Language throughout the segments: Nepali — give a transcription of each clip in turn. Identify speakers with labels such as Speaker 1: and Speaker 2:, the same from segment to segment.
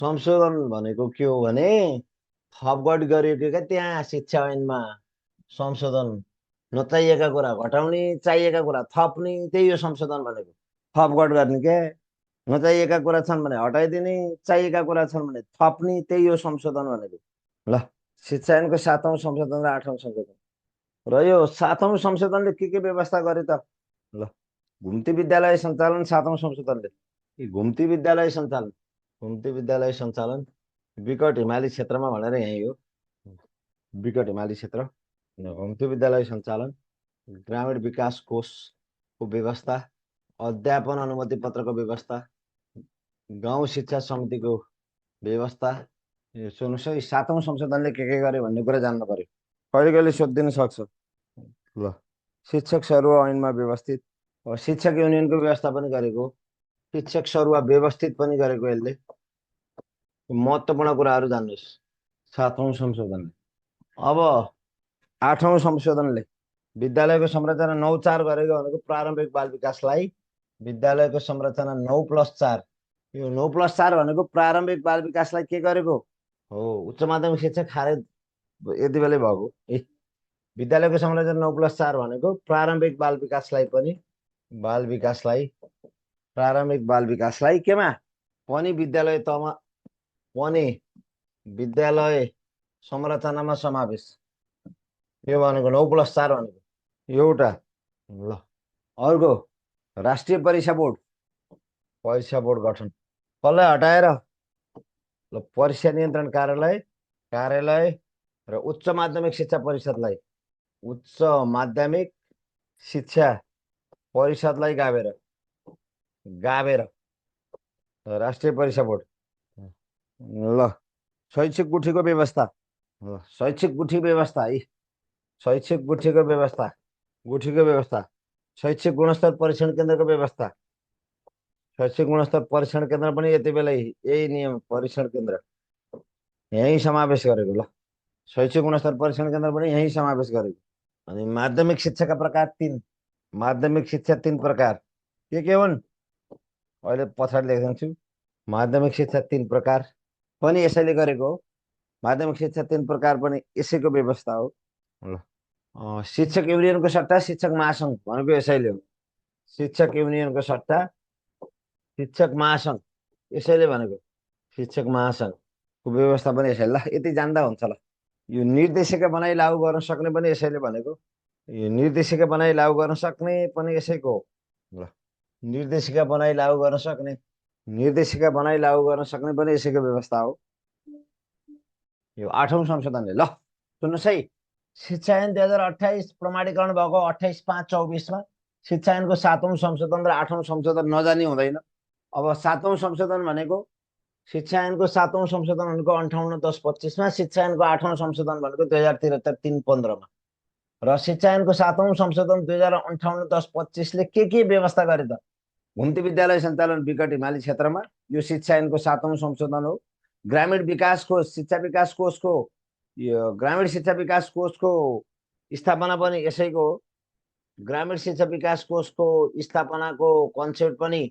Speaker 1: संशोधन भनेको के हो भने थपगढ गरिएको क्या त्यहाँ शिक्षा ऐनमा संशोधन नचाहिएका कुरा घटाउने चाहिएका कुरा थप्ने त्यही हो संशोधन भनेको। थपगढ गर्ने के नचाहिएका कुरा छन् भने हटाइदिने चाहिएका कुरा छन् भने थप्ने त्यही हो संशोधन भनेको। ल शिक्षा ऐनको 7औं संशोधन र 8औं संशोधन र यो 7औं संशोधनले के व्यवस्था गरे त। ल घुम्ती विद्यालय सञ्चालन 7औं संशोधनले घुम्ती विद्यालय सञ्चालन विकट हिमाली क्षेत्रमा भनेर यही हो विकट हिमाली क्षेत्र घुम्ती विद्यालय सञ्चालन ग्रामीण विकास कोषको व्यवस्था अध्यापन अनुमति पत्रको व्यवस्था गाउँ शिक्षा समितिको व्यवस्था। यो सुन्नुहोस् है 7औं संशोधनले के गर्यो भन्ने कुरा जान्नु पर्यो। कहिले कहिले सोधिदिन सक्छ। ल शिक्षक सरुवा ऐनमा व्यवस्थित शिक्षक युनियनको व्यवस्था पनि गरेको शिक्षक सरुवा व्यवस्थित पनि गरेको यसले महत्त्वपूर्ण कुराहरू जान्नुहोस् 7औं संशोधनले। अब 8औं संशोधनले विद्यालयको संरचना 9-4 गरेको भनेको प्रारम्भिक बाल विकासलाई विद्यालयको संरचना 9+4 यो 9+4 भनेको प्रारम्भिक बाल विकासलाई के गरेको हो उच्च माध्यमिक शिक्षा खारेज यति बेलै भएको ए विद्यालयको संरचना 9+4 भनेको प्रारम्भिक बाल विकासलाई प्रारम्भिक बाल विकासलाई केमा पनि विद्यालय तहमा पनि विद्यालय संरचनामा समावेश। यो भनेको 9+4 भनेको एउटा। ल अर्को राष्ट्रिय परीक्षा बोर्ड गठन कसलाई हटाएर ल परीक्षा नियन्त्रण कार्यालय र उच्च माध्यमिक शिक्षा परिषदलाई गाभेर राष्ट्रिय परीक्षा बोर्ड। ल शैक्षिक गुठीको व्यवस्था शैक्षिक शैक्षिक गुणस्तर परीक्षण केन्द्रको व्यवस्था शैक्षिक गुणस्तर परीक्षण केन्द्र पनि यति बेला यही नियम परीक्षण केन्द्र यही समावेश गरेको। ल शैक्षिक गुणस्तर परीक्षण केन्द्र पनि यही समावेश गरेको। अनि माध्यमिक शिक्षाका प्रकार 3 माध्यमिक शिक्षा 3 प्रकार के हुन् अहिले पछाडि लेख्दिन्छु। माध्यमिक शिक्षा 3 प्रकार पनि यसैले गरेको हो। माध्यमिक शिक्षा 3 प्रकार पनि यसैको व्यवस्था हो। ल शिक्षक युनियनको सट्टा शिक्षक महासंघ भनेको यसैले हो। शिक्षक युनियनको सट्टा शिक्षक महासंघ यसैले भनेको शिक्षक महासंघको व्यवस्था पनि यसैले। ल यति जान्दा हुन्छ। ल यो निर्देशिका बनाई लागू गर्न सक्ने पनि यसैले भनेको यो निर्देशिका बनाई लागू गर्न सक्ने पनि यसैको हो। ल निर्देशिका बनाई लागू गर्न सक्ने पनि यसैको व्यवस्था हो। यो 8औं संशोधनले ल सुन्नुहोस् है शिक्षा ऐन 2028 प्रमाणीकरण भएको 28/5/24 मा शिक्षा ऐनको 7औं संशोधन र 8औं संशोधन नजानी हुँदैन। अब 7औं संशोधन भनेको शिक्षा ऐनको 7औं संशोधन भनेको 58/10/25 मा शिक्षा ऐनको 8औं संशोधन भनेको 2073/3/15 मा र शिक्षा ऐनको 7औं संशोधन 2058/10/25 ले के व्यवस्था गरे त घुम्ती विद्यालय सञ्चालन विकट हिमाली क्षेत्रमा यो शिक्षा ऐनको 7औं संशोधन हो। ग्रामीण विकास कोष शिक्षा विकास कोषको यो ग्रामीण शिक्षा विकास कोषको स्थापना पनि यसैको हो। ग्रामीण शिक्षा विकास कोषको स्थापनाको कन्सेप्ट पनि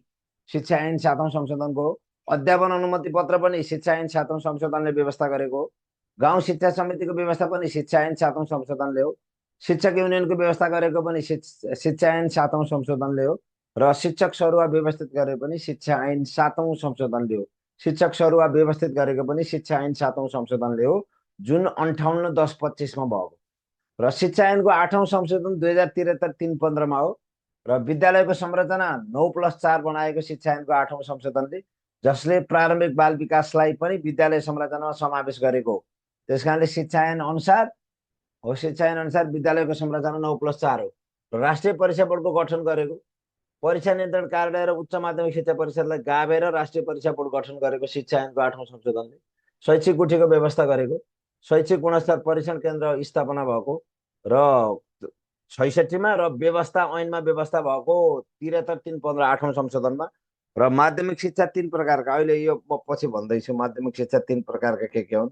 Speaker 1: शिक्षा ऐन 7औं संशोधनको हो। अध्यापन अनुमति पत्र पनि शिक्षा ऐन 7औं संशोधनले व्यवस्था गरेको हो। गाउँ शिक्षा समितिको व्यवस्था पनि शिक्षा ऐन 7औं संशोधनले हो। शिक्षक युनियनको व्यवस्था गरेको पनि शिक्षा ऐन 7औं संशोधनले हो र शिक्षक सरुवा व्यवस्थित गरे पनि शिक्षा ऐन 7औं संशोधनले हो। शिक्षक सरुवा व्यवस्थित गरेको पनि शिक्षा ऐन 7औं संशोधनले हो जुन 58/10/25 मा भएको र शिक्षा ऐनको 8औं संशोधन 2073/3/15 मा हो र विद्यालयको संरचना 9+4 बनाएको शिक्षा ऐनको 8औं संशोधनले जसले प्रारम्भिक बाल विकासलाई पनि विद्यालय संरचनामा समावेश गरेको हो। त्यसकारणले शिक्षा ऐन अनुसार विद्यालयको संरचना 9+4 हो र राष्ट्रिय परीक्षा बोर्डको गठन गरेको परीक्षा नियन्त्रण कार्यालय र उच्च माध्यमिक शिक्षा परिषदलाई गाभेर राष्ट्रिय परीक्षा बोर्ड गठन गरेको शिक्षा ऐनको 8औं संशोधनले शैक्षिक गुठीको व्यवस्था गरेको शैक्षिक गुणस्तर परीक्षण केन्द्र स्थापना भएको र 66 मा र व्यवस्था ऐनमा व्यवस्था भएको 73/3/15 8औं संशोधनमा र माध्यमिक शिक्षा 3 प्रकारका अहिले यो पछि भन्दैछु माध्यमिक शिक्षा 3 प्रकारका के हुन्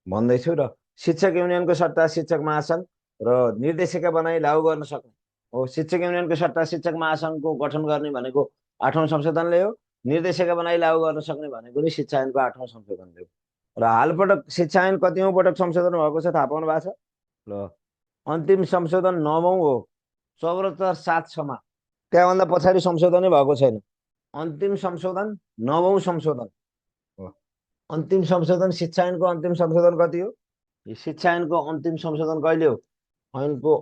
Speaker 1: भन्दैछु र शिक्षक युनियनको सट्टा शिक्षक महासंघ र निर्देशिका बनाई लागू गर्न सक्ने हो। शिक्षक युनियनको सट्टा शिक्षक महासंघको गठन गर्ने भनेको 8औं संशोधनले हो निर्देशिका बनाई लागू गर्न सक्ने भनेको नि शिक्षा ऐनको 8औं संशोधन हो। र हालपटक शिक्षा ऐन कतिौं पटक संशोधन भएको छ थाहा पाउनु भएको छ? ल, अन्तिम संशोधन 9औं हो, 74/7 मा। त्यहाँभन्दा पछाडि संशोधनै भएको छैन। अन्तिम संशोधन 9औं संशोधन हो। अन्तिम संशोधन शिक्षा ऐनको अन्तिम संशोधन कति हो? शिक्षा ऐनको अन्तिम संशोधन कहिले हो? ऐनको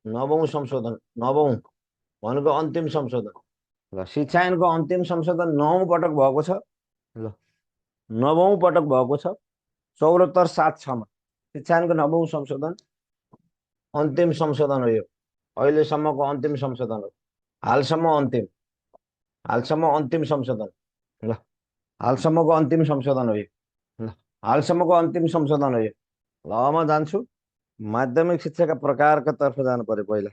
Speaker 1: 9औं संशोधन, 9औं भनेको अन्तिम संशोधन। ल, शिक्षा ऐनको अन्तिम संशोधन 9औं पटक भएको छ। ल, 9औं पटक भएको छ 74/7 मा। शिक्षा ऐनको 9औं संशोधन अन्तिम संशोधन हो यो, अहिलेसम्मको अन्तिम संशोधन हो। हालसम्म अन्तिम, हालसम्म अन्तिम संशोधन। ल, हालसम्मको अन्तिम संशोधन हो यो। ल, हालसम्मको अन्तिम संशोधन हो यो। ल, म जान्छु। माध्यमिक शिक्षाका प्रकारका तर्फ जानु पर्यो पहिला।